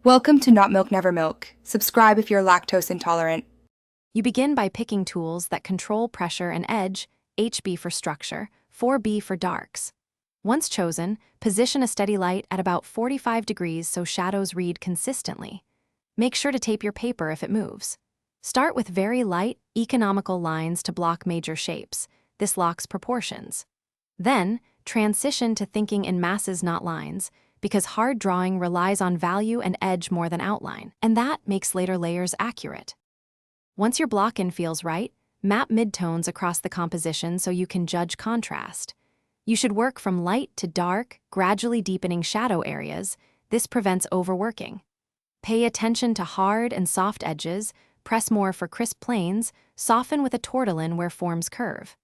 Welcome to Not Milk Never Milk. Subscribe if you're lactose intolerant. You begin by picking tools that control pressure and edge, HB for structure, 4B for darks. Once chosen, position a steady light at about 45 degrees so shadows read consistently. Make sure to tape your paper if it moves. Start with very light, economical lines to block major shapes. This locks proportions. Then, transition to thinking in masses, not lines, because hard drawing relies on value and edge more than outline, and that makes later layers accurate. Once your block-in feels right, map midtones across the composition so you can judge contrast. You should work from light to dark, gradually deepening shadow areas. This prevents overworking. Pay attention to hard and soft edges, press more for crisp planes, soften with a tortillon where forms curve.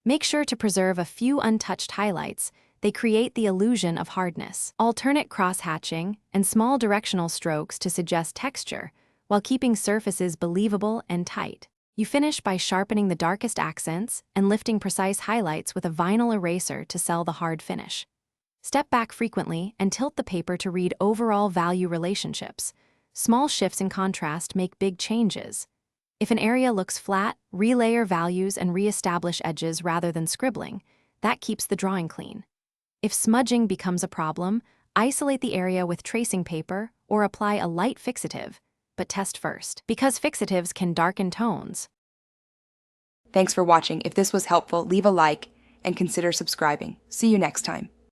Make sure to preserve a few untouched highlights. They create the illusion of hardness. Alternate cross-hatching and small directional strokes to suggest texture, while keeping surfaces believable and tight. You finish by sharpening the darkest accents and lifting precise highlights with a vinyl eraser to sell the hard finish. Step back frequently and tilt the paper to read overall value relationships. Small shifts in contrast make big changes. If an area looks flat, relayer values and re-establish edges rather than scribbling. That keeps the drawing clean. If smudging becomes a problem, isolate the area with tracing paper or apply a light fixative, but test first, because fixatives can darken tones. Thanks for watching. If this was helpful, leave a like and consider subscribing. See you next time.